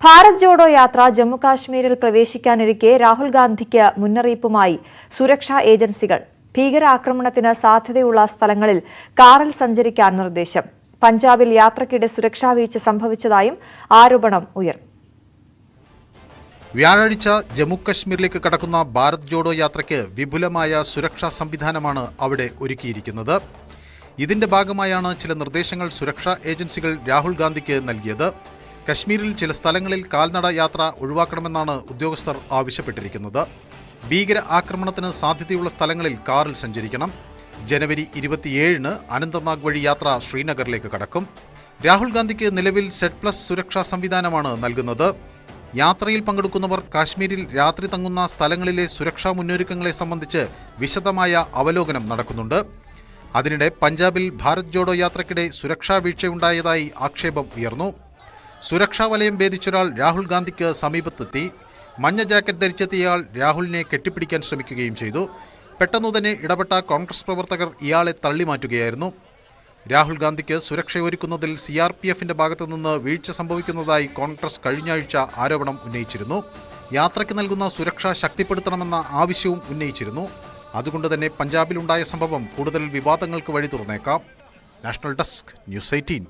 ഭാരത് ജോഡോ യാത്ര ജമ്മുകാശ്മീരിൽ പ്രവേശിക്കാനിരിക്കെ രാഹുൽ ഗാന്ധിക്ക് മുന്നറിയിപ്പുമായി സുരക്ഷാ ഏജൻസികൾ. ഭീകരാക്രമണത്തിന് സാധ്യതയുള്ള സ്ഥലങ്ങളിൽ കാറിൽ സഞ്ചരിക്കാൻ നിർദ്ദേശം. പഞ്ചാബിൽ യാത്രയ്ക്കിടെ സുരക്ഷാ വീഴ്ച സംഭവിച്ചതായും ആരോപണം ഉയർന്നു. വ്യാഴാഴ്ച ജമ്മുകശ്മീരിലേക്ക് കടക്കുന്ന ഭാരത് ജോഡോ യാത്രയ്ക്ക് വിപുലമായ സുരക്ഷാ സംവിധാനമാണ് അവിടെ ഒരുക്കിയിരിക്കുന്നത്. ഇതിന്റെ ഭാഗമായാണ് ചില നിർദ്ദേശങ്ങൾ സുരക്ഷാ ഏജൻസികൾ രാഹുൽ ഗാന്ധിക്ക് നൽകിയത്. കശ്മീരിൽ ചില സ്ഥലങ്ങളിൽ കാൽനട യാത്ര ഒഴിവാക്കണമെന്നാണ് ഉദ്യോഗസ്ഥർ ആവശ്യപ്പെട്ടിരിക്കുന്നത്. ഭീകര ആക്രമണത്തിന് സാധ്യതയുള്ള സ്ഥലങ്ങളിൽ കാറിൽ സഞ്ചരിക്കണം. ജനുവരി 27-ന് അനന്തനാഗ് വഴി യാത്ര ശ്രീനഗറിലേക്ക് കടക്കും. രാഹുൽ ഗാന്ധിക്ക് നിലവിൽ Z+ സുരക്ഷാ സംവിധാനമാണ് നൽകുന്നത്. യാത്രയിൽ പങ്കെടുക്കുന്നവർ കാശ്മീരിൽ രാത്രി തങ്ങുന്ന സ്ഥലങ്ങളിലെ സുരക്ഷാ മുന്നൊരുക്കങ്ങളെ സംബന്ധിച്ച് വിശദമായ അവലോകനം നടക്കുന്നുണ്ട്. അതിനിടെ പഞ്ചാബിൽ ഭാരത് ജോഡോ യാത്രയ്ക്കിടെ സുരക്ഷാ വീഴ്ചയുണ്ടായതായി ആക്ഷേപം ഉയർന്നു. സുരക്ഷാ വലയം ഭേദിച്ചൊരാൾ രാഹുൽ ഗാന്ധിക്ക് സമീപത്തെത്തി. മഞ്ഞ ജാക്കറ്റ് ധരിച്ചെത്തിയയാൾ രാഹുലിനെ കെട്ടിപ്പിടിക്കാൻ ശ്രമിക്കുകയും ചെയ്തു. പെട്ടെന്നു തന്നെ ഇടപെട്ട കോൺഗ്രസ് പ്രവർത്തകർ ഇയാളെ തള്ളിമാറ്റുകയായിരുന്നു. രാഹുൽ ഗാന്ധിക്ക് സുരക്ഷയൊരുക്കുന്നതിൽ CRPFന്റെ ഭാഗത്തുനിന്ന് വീഴ്ച സംഭവിക്കുന്നതായി കോൺഗ്രസ് കഴിഞ്ഞയാഴ്ച ആരോപണം ഉന്നയിച്ചിരുന്നു. യാത്രയ്ക്ക് നൽകുന്ന സുരക്ഷ ശക്തിപ്പെടുത്തണമെന്ന ആവശ്യവും ഉന്നയിച്ചിരുന്നു. അതുകൊണ്ട് തന്നെ പഞ്ചാബിലുണ്ടായ സംഭവം കൂടുതൽ വിവാദങ്ങൾക്ക് വഴി തുറന്നേക്കാം. National desk, News 18.